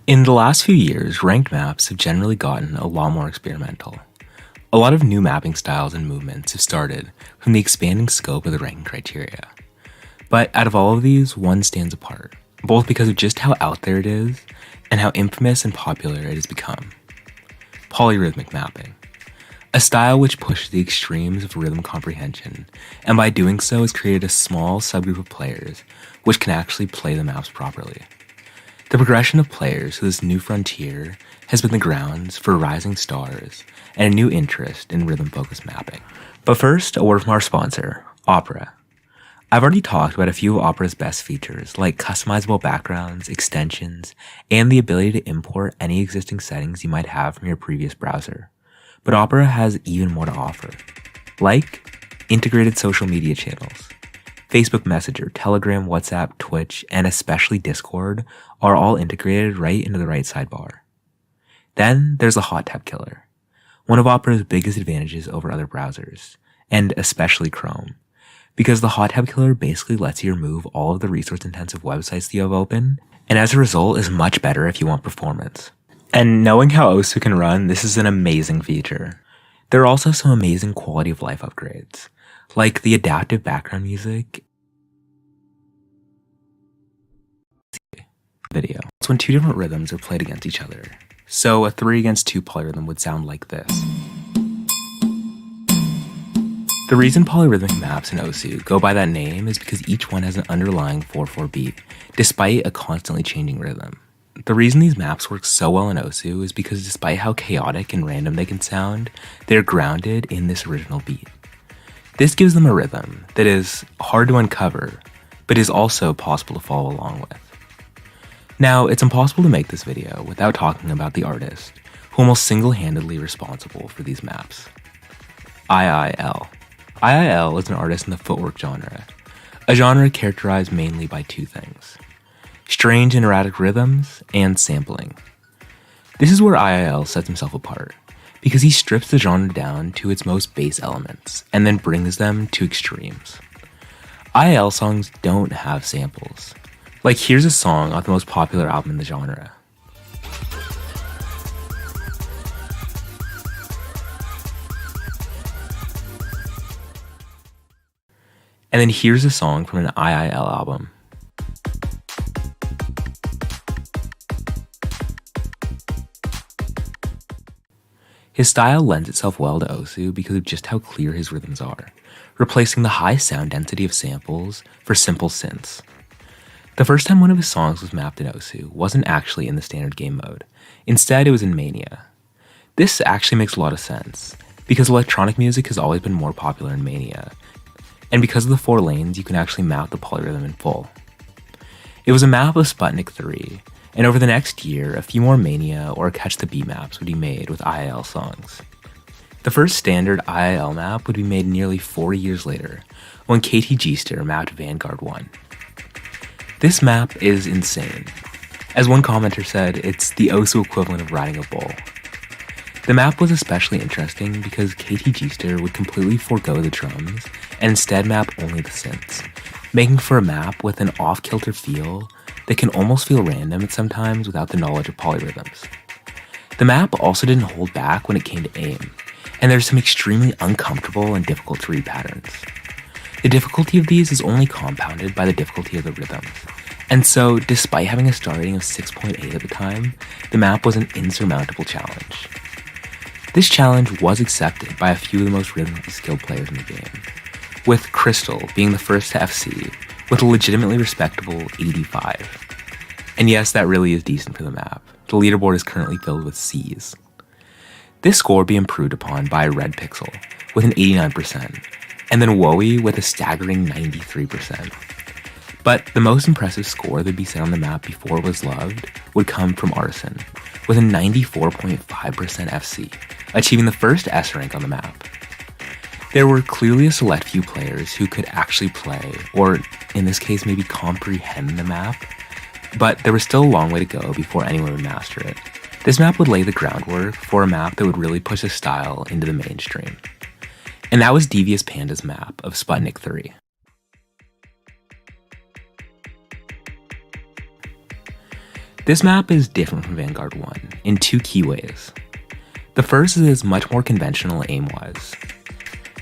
In the last few years, ranked maps have generally gotten a lot more experimental. A lot of new mapping styles and movements have started from the expanding scope of the ranking criteria. But out of all of these, one stands apart, both because of just how out there it is and how infamous and popular it has become. Polyrhythmic mapping. A style which pushes the extremes of rhythm comprehension, and by doing so has created a small subgroup of players which can actually play the maps properly. The progression of players to this new frontier has been the grounds for rising stars and a new interest in rhythm-focused mapping. But first, a word from our sponsor, Opera. I've already talked about a few of Opera's best features, like customizable backgrounds, extensions, and the ability to import any existing settings you might have from your previous browser. But Opera has even more to offer, like integrated social media channels. Facebook Messenger, Telegram, WhatsApp, Twitch, and especially Discord are all integrated right into the right sidebar. Then there's the hot tab killer, one of Opera's biggest advantages over other browsers, and especially Chrome, because the hot tab killer basically lets you remove all of the resource-intensive websites that you have open, and as a result is much better if you want performance. And knowing how Osu can run, this is an amazing feature. There are also some amazing quality of life upgrades, like the adaptive background music video. It's when two different rhythms are played against each other. So a 3 against 2 polyrhythm would sound like this. The reason polyrhythmic maps in Osu go by that name is because each one has an underlying 4/4 beat, despite a constantly changing rhythm. The reason these maps work so well in Osu is because despite how chaotic and random they can sound, they're grounded in this original beat. This gives them a rhythm that is hard to uncover, but is also possible to follow along with. Now, it's impossible to make this video without talking about the artist, who almost single-handedly responsible for these maps. IIL. IIL is an artist in the footwork genre, a genre characterized mainly by two things: strange and erratic rhythms and sampling. This is where IIL sets himself apart, because he strips the genre down to its most base elements and then brings them to extremes. IIL songs don't have samples. Like, here's a song off the most popular album in the genre. And then here's a song from an IIL album. His style lends itself well to Osu because of just how clear his rhythms are, replacing the high sound density of samples for simple synths. The first time one of his songs was mapped in Osu wasn't actually in the standard game mode. Instead, it was in Mania. This actually makes a lot of sense, because electronic music has always been more popular in Mania, and because of the 4 lanes, you can actually map the polyrhythm in full. It was a map of Sputnik 3, and over the next year, a few more Mania or Catch the Beat maps would be made with IIL songs. The first standard IIL map would be made nearly 40 years later, when KT Geester mapped Vanguard 1. This map is insane. As one commenter said, it's the Osu equivalent of riding a bull. The map was especially interesting because KT Geester would completely forego the drums and instead map only the synths, making for a map with an off-kilter feel that can almost feel random at sometimes without the knowledge of polyrhythms. The map also didn't hold back when it came to aim, and there's some extremely uncomfortable and difficult to read patterns. The difficulty of these is only compounded by the difficulty of the rhythms, and so despite having a star rating of 6.8 at the time, the map was an insurmountable challenge. This challenge was accepted by a few of the most rhythmically skilled players in the game, with Crystal being the first to FC with a legitimately respectable 85. And yes, that really is decent for the map. The leaderboard is currently filled with Cs. This score would be improved upon by Red Pixel with an 89%, and then Woey with a staggering 93%. But the most impressive score that'd be set on the map before it was loved would come from Arson, with a 94.5% FC, achieving the first S rank on the map. There were clearly a select few players who could actually play, or in this case maybe comprehend the map, but there was still a long way to go before anyone would master it. This map would lay the groundwork for a map that would really push a style into the mainstream. And that was Devious Panda's map of Sputnik 3. This map is different from Vanguard 1 in two key ways. The first is it's much more conventional aim-wise.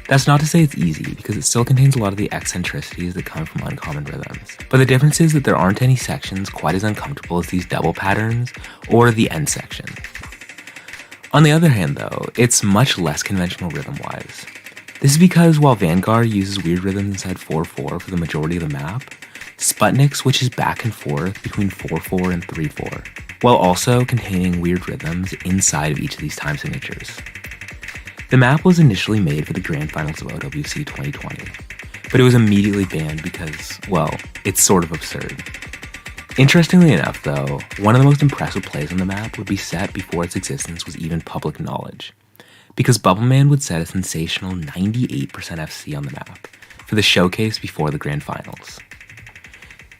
That's not to say it's easy, because it still contains a lot of the eccentricities that come from uncommon rhythms. But the difference is that there aren't any sections quite as uncomfortable as these double patterns or the end section. On the other hand though, it's much less conventional rhythm-wise. This is because while Vanguard uses weird rhythms inside 4-4 for the majority of the map, Sputnik switches back and forth between 4-4 and 3-4, while also containing weird rhythms inside of each of these time signatures. The map was initially made for the Grand Finals of OWC 2020, but it was immediately banned because, well, it's sort of absurd. Interestingly enough though, one of the most impressive plays on the map would be set before its existence was even public knowledge, because Bubbleman would set a sensational 98% FC on the map for the showcase before the Grand Finals.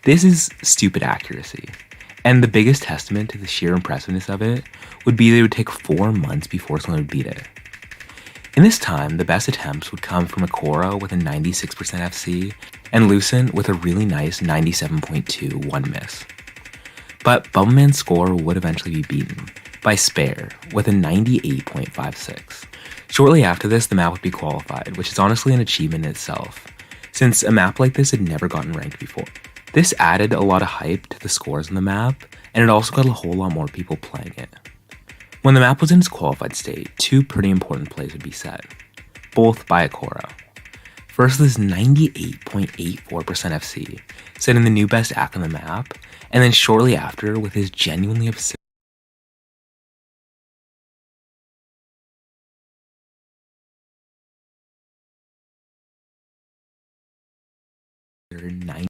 This is stupid accuracy, and the biggest testament to the sheer impressiveness of it would be that it would take 4 months before someone would beat it. In this time, the best attempts would come from Akora with a 96% FC and Lucent with a really nice 97.2 one miss. But Bubbleman's score would eventually be beaten by Spare with a 98.56. Shortly after this, the map would be qualified, which is honestly an achievement in itself, since a map like this had never gotten ranked before. This added a lot of hype to the scores on the map, and it also got a whole lot more people playing it. When the map was in its qualified state, 2 pretty important plays would be set, both by Akora. First, this 98.84% FC, setting the new best act on the map, and then shortly after with his genuinely absurd 9.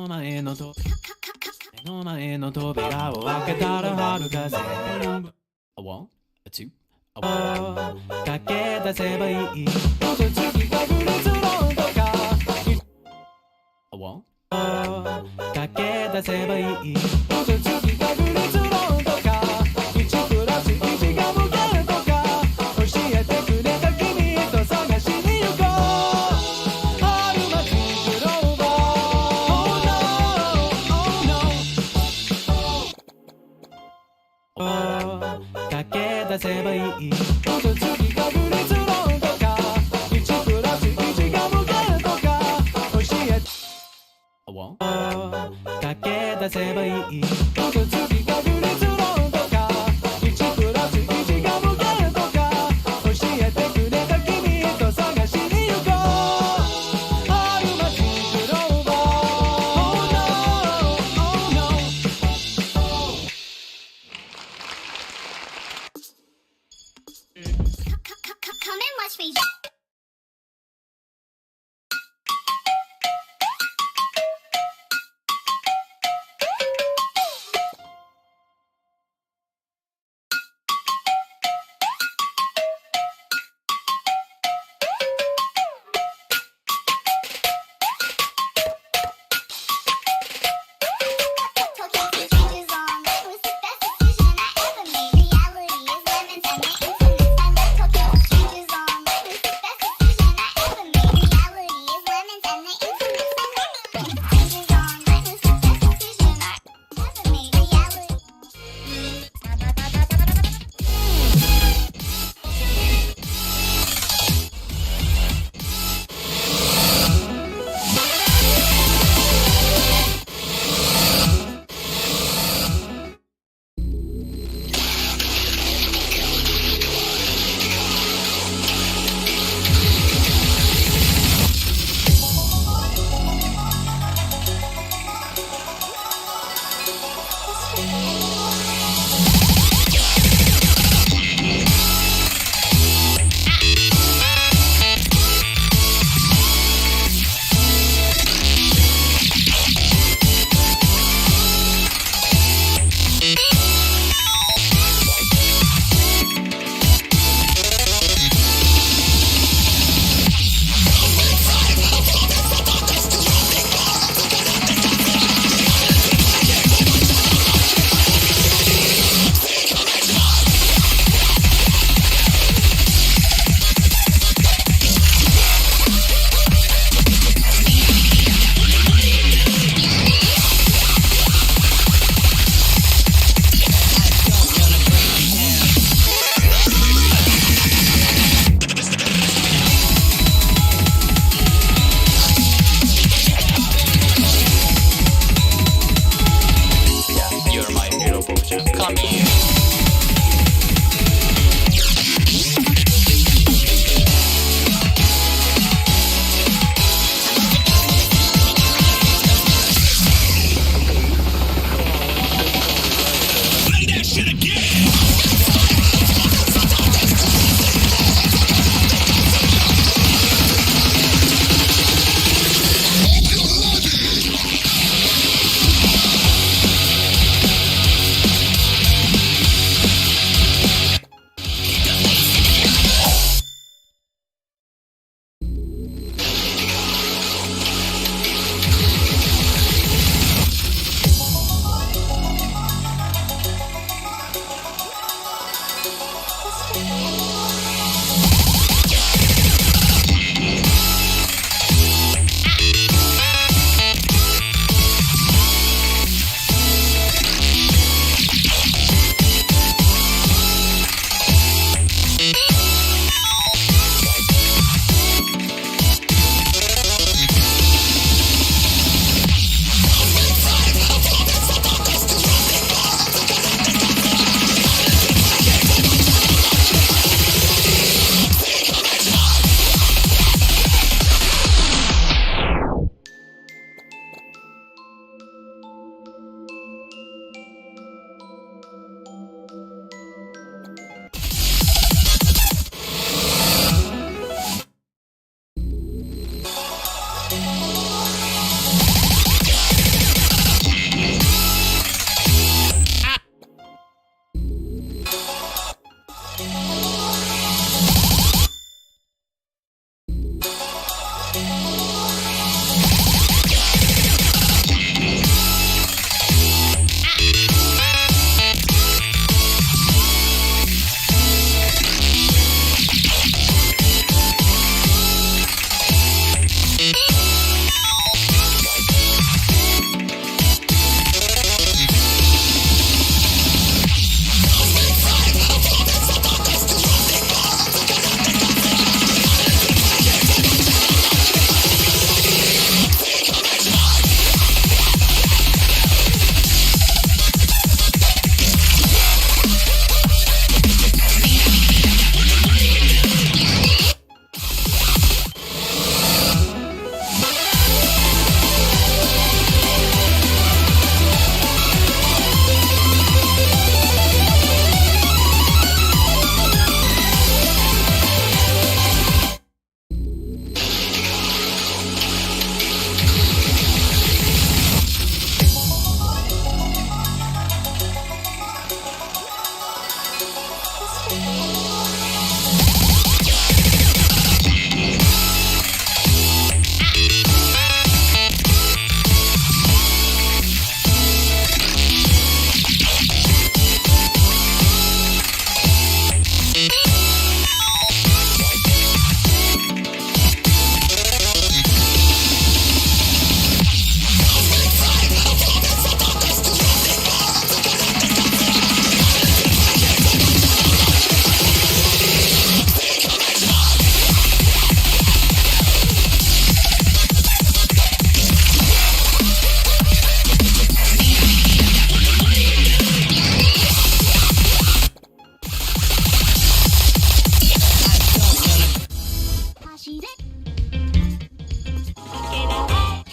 目の前の扉を開けたら春風 A one, a two, a one 駆け出せばいい嘘つきが降り積もるとか A one 駆け出せばいい嘘つきが降り積もるとか1プラス1が無限とか教えてくれた君と探しに行こう春巻きグローバー Oh no, oh no 駆け出せばいい嘘つきが降り積もるとか1プラス1が無限とか教えて駆け出せばいい嘘つきが降り積もるとか1プラス1が無限とか教えてくれた君と探しに行こう春巻きグローバー Oh no, oh no Come and watch me.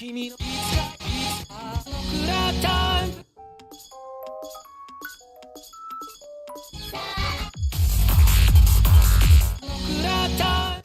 君のいつか僕らタイム僕らタイム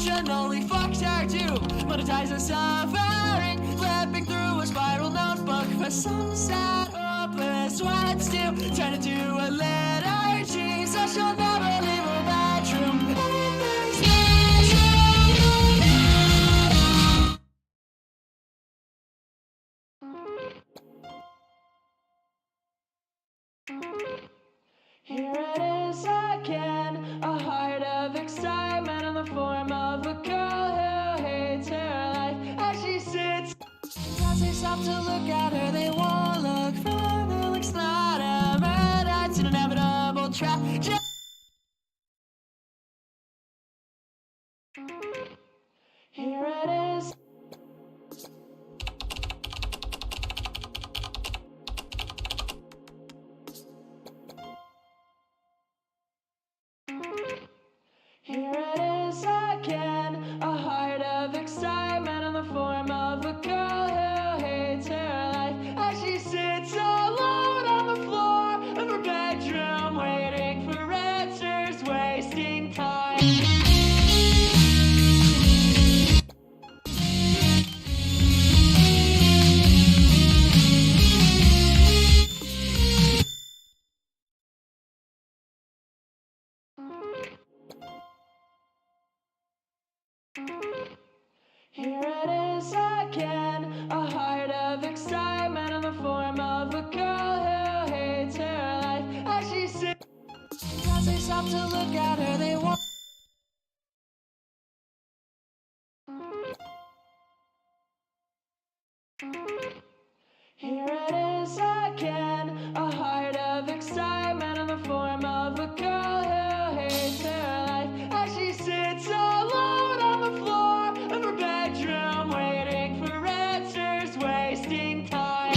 emotionally fucked her to monetize her suffering, flipping through a spiral notebook for some sad hopeless words to turn into a liturgy, so she'll never leave her bedroom. Here it is again, a heart of excitement in the form of a girl who hates her life as she sits. As they stop to look at her, they won't look further. Looks not a murder, it's an inevitable tragedy. Here it is. Here it is again, a heart of excitement in the form of a girl who hates her life as she sits alone on the floor of her bedroom, waiting for answers, wasting time. Here it is again, a heart of excitement in the form of a girl who hates her life as she sits. As they stop to look at her, they won't. Here it is again, a heart of excitement in the form of a girl who hates her life as she sits alone on the floor of her bedroom, waiting for answers, wasting time.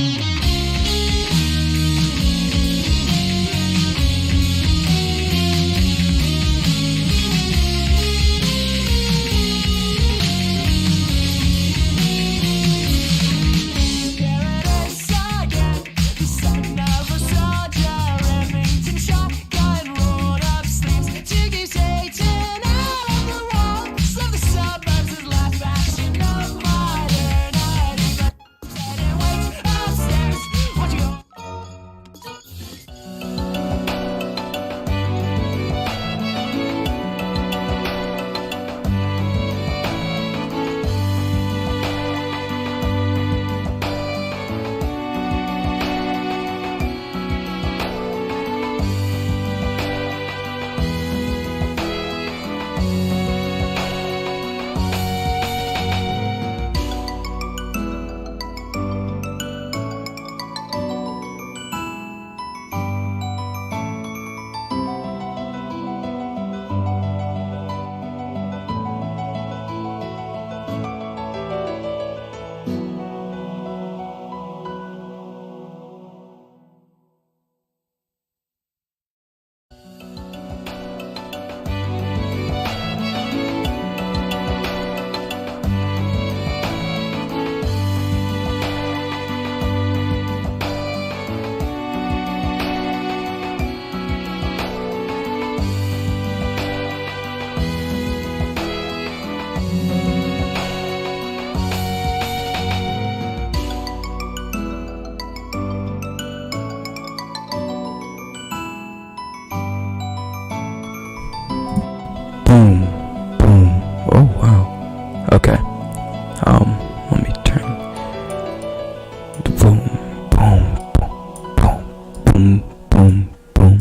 Boom, boom. Oh wow. Okay. Let me turn. Boom, boom, boom, boom, boom, boom.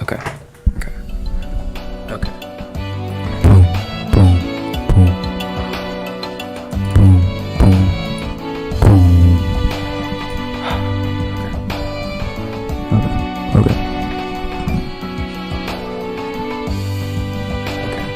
Okay. Okay. Okay. Boom, boom, boom, boom, boom, boom. Okay. Okay.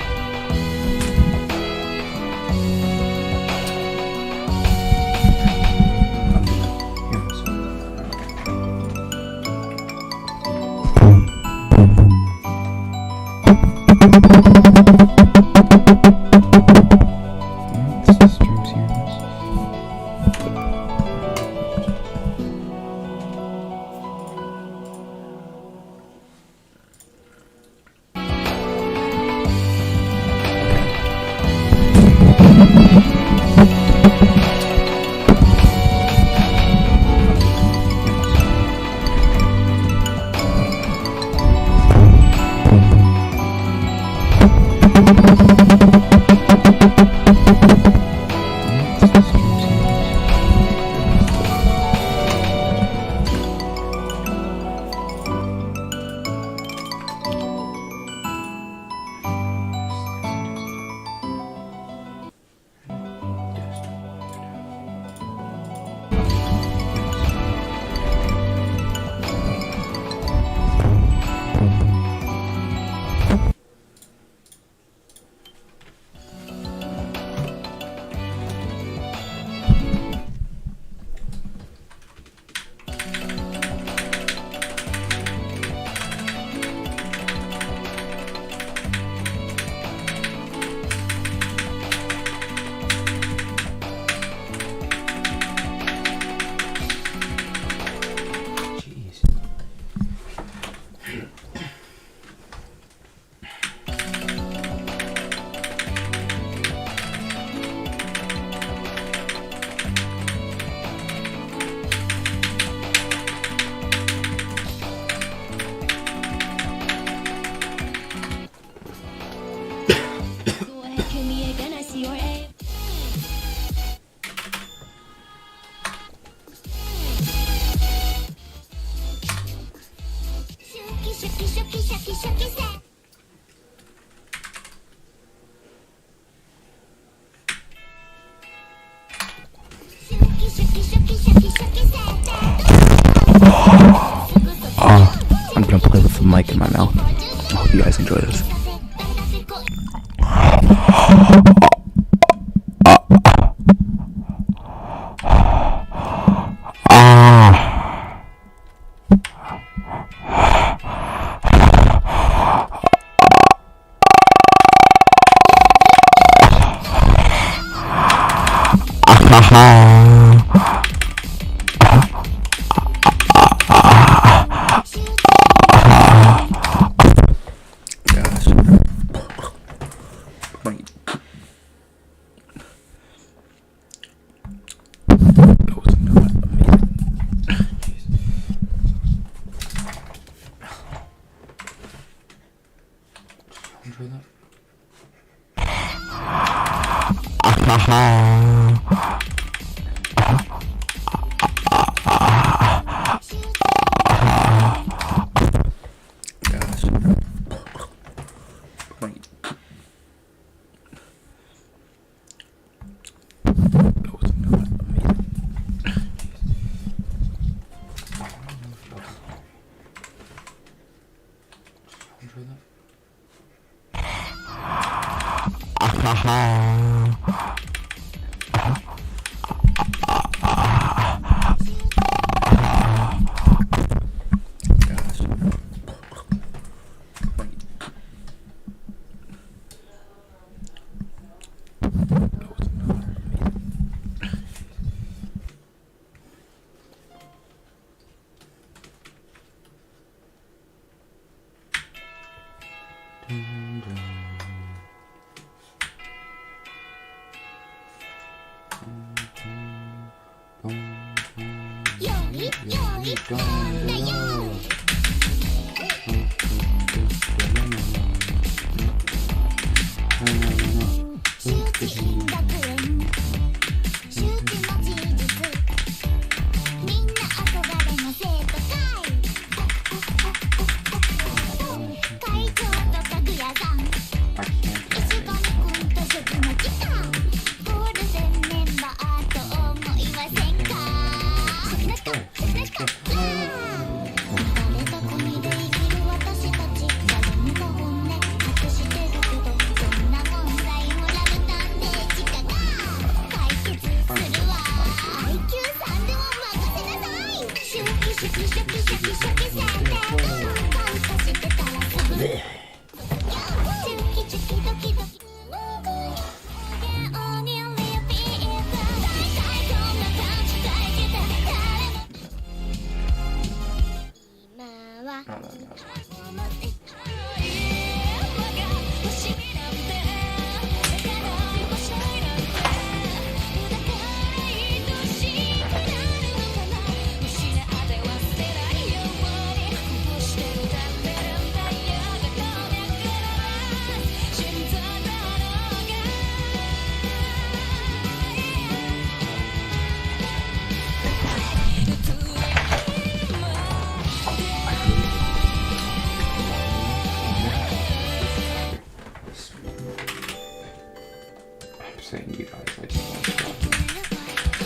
saying you guys, I just want to stop. This is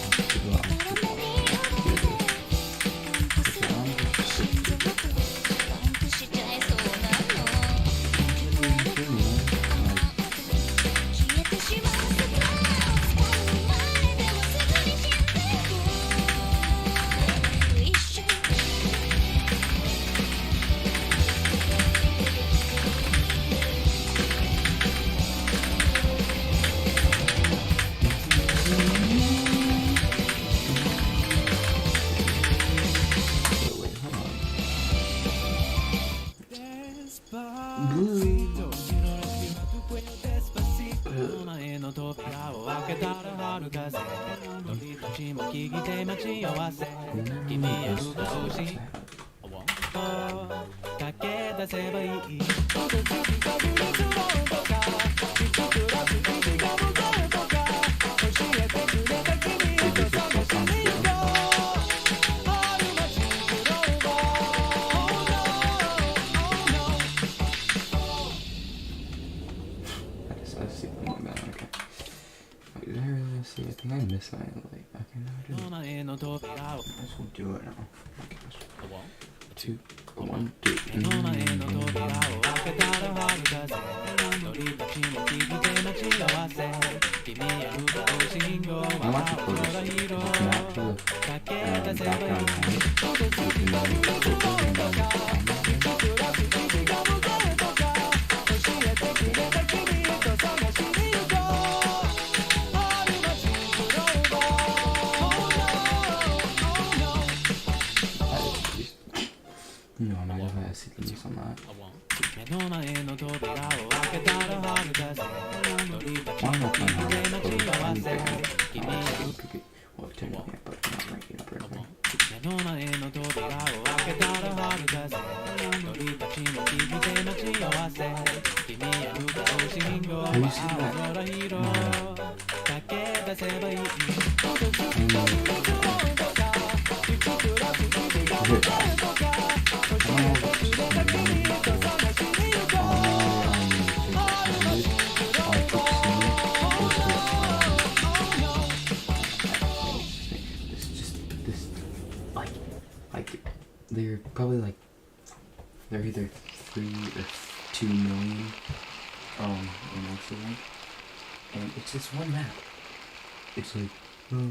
for people out see, I think I missed my like. Okay, no, I didn't. I guess we'll do it now. Okay, two, one, two. want to close this. You can add to the background noise. You can you know, I might have a sequence on that. Why not find out what well, technically, but not ranking up right now. Have you seen they're probably like they're either 3 or 2 million in most of them, and it's just one map. It's like and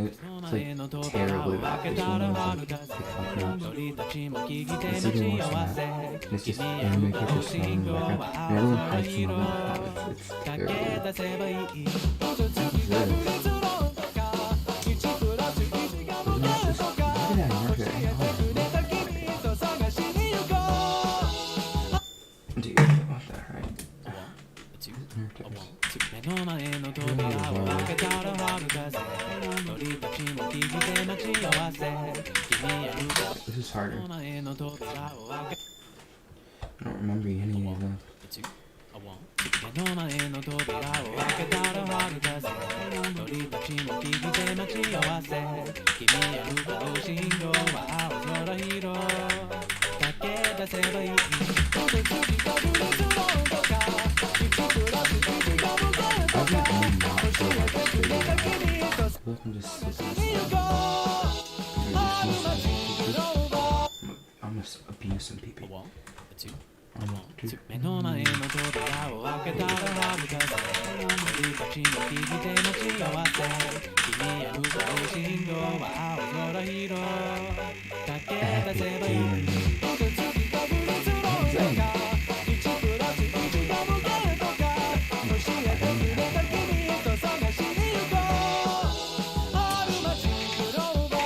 it's like terribly bad. It's one of those like fuck maps. It's even worse than that. It's just anime characters smiling in the background, and everyone hides from the map. It's terrible. What's this? This is harder. I don't remember any of them. I'm gonna abuse some people. 1, 2, 目の前の扉を開けたら遥かさ鳥たちの聞いて待ち合わせ君へ向かう信号は青空広駆け出せばいい次かぶりつろうとか1プラス1が向かうとか教えてくれた君と探しに行こうある街クローバー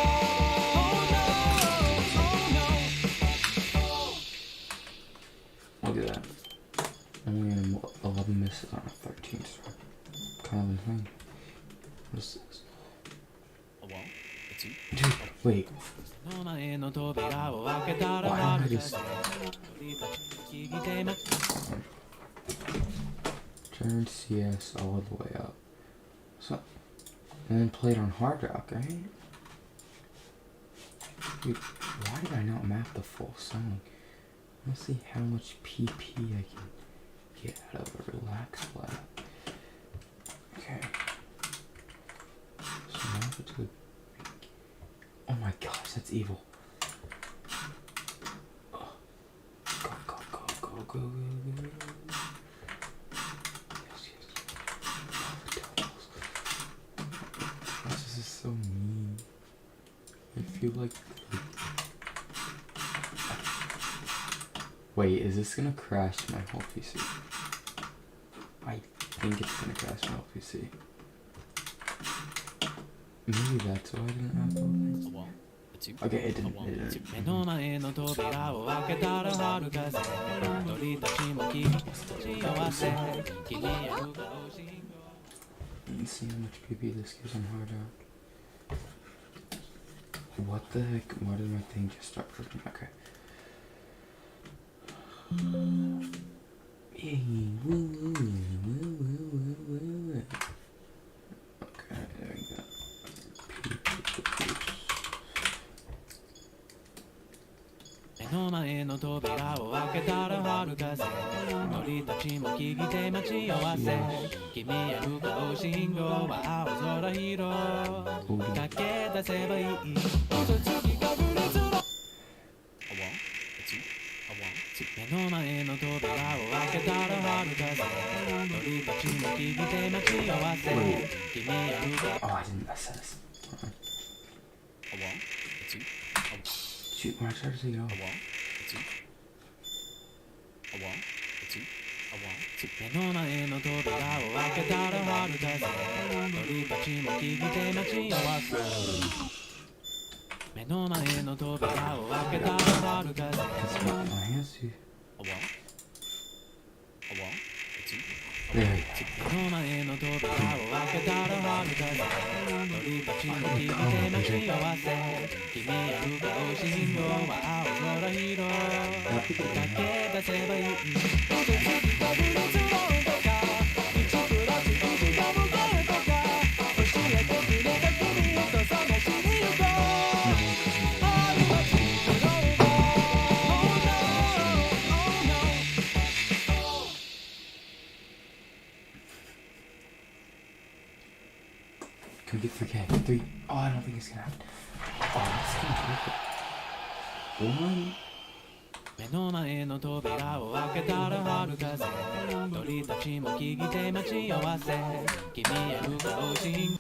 Look at that. Only 11 misses on a 13 star. Kind of insane. What is this? Dude, wait. Why did I just... Turn CS all the way up. So, and then play it on hard rock, right? Dude, why did I not map the full song? Let's see how much PP I can get out of a relax lab. Okay. So now if it's good. Oh my gosh, that's evil. Oh. Go, go, go, go, go, go, go. Yes, yes. Oh, doubles. This is so mean. I feel like... Wait, is this gonna crash my whole PC? I think it's gonna crash my whole PC. Maybe that's why I didn't have all things. Okay, it didn't. Let's see how much PP this gives on hard out. What the heck? Why did my thing just start working? Okay. Okay, there we go. 目の前の扉を開けたら春風鳥たちも聞いて待ち合わせ君やるか Oh, I didn't. I said this. A one, a two, Shoot, when I started to go. a one, a two, a one, a two, a one, two 目の前の扉を開けたら春風鳥たちも聞いて待ち合わせ目の前の扉を開けたら春風 That's what my hands do. A one, a one, a two, There. 目の前の扉を開けたら春風鳥たちも聞いて待ち合わせ君やる顔信号は青空広駆け出せばいいパブリッツロードか1プラス1ガムゲートか教えてくれた君と探しに行こうある街ブロード Oh no, oh no Can we get 3K? 3. Oh, I don't think it's gonna happen. Oh, that's gonna be perfect. 1. 目の前の扉を開けたら春風鳥たちも聞いて待ち合わせ君へ向かう信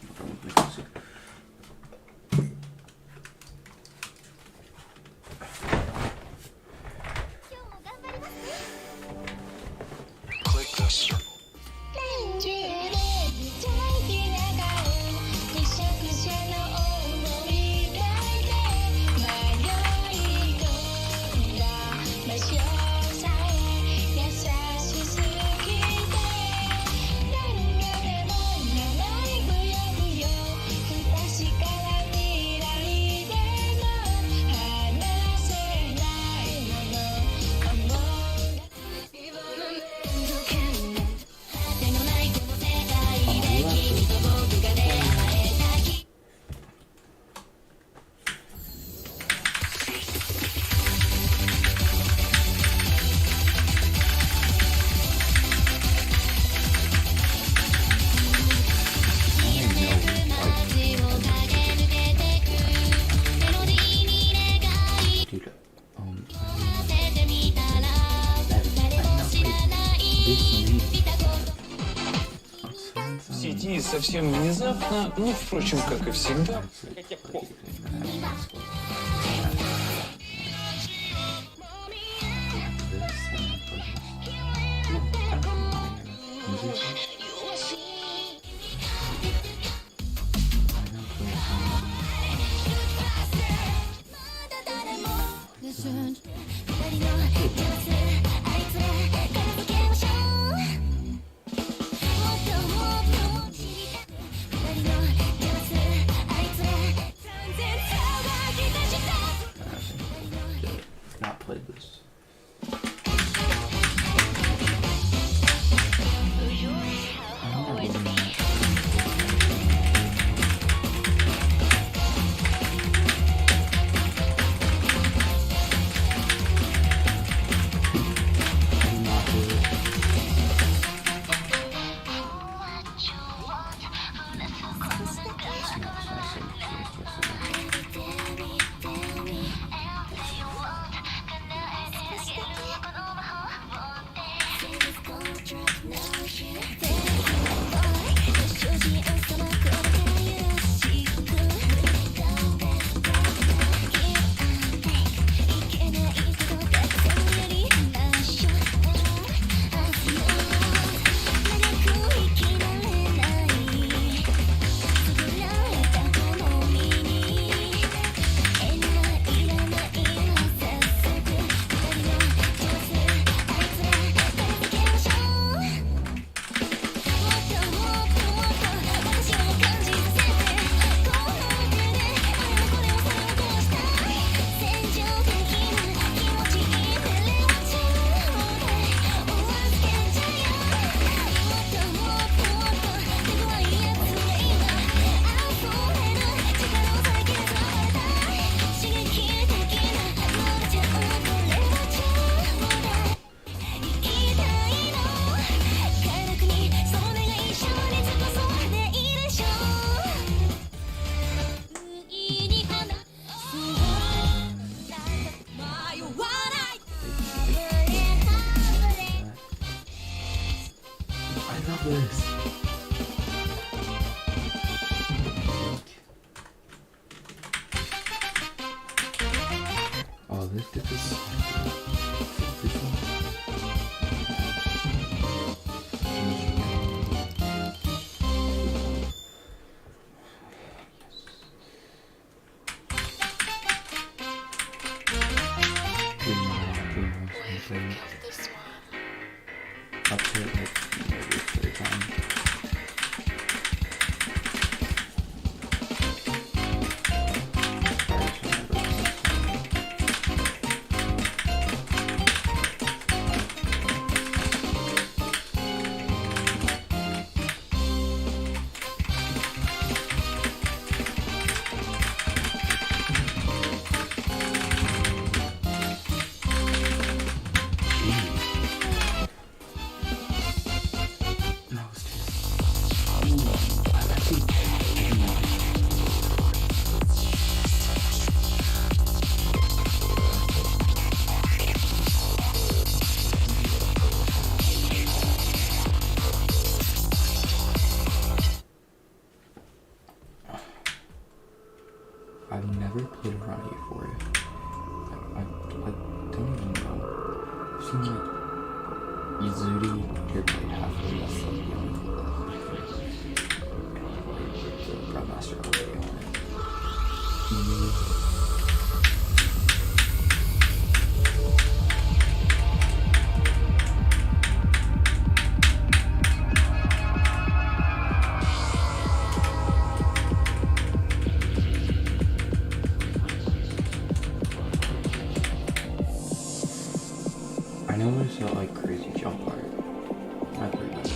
сети совсем внезапно, ну, впрочем, как и всегда. Not played this. Yours love this. Oh, this is up to it like maybe 3 times. I've never played around Euphoria. I don't even know. I've seen like Izuri here played halfway. That's like the only thing that the Grandmaster already on it. I know there's that like crazy jump part. I played that.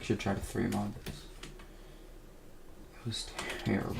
Should try to 3 mod this. It was terrible.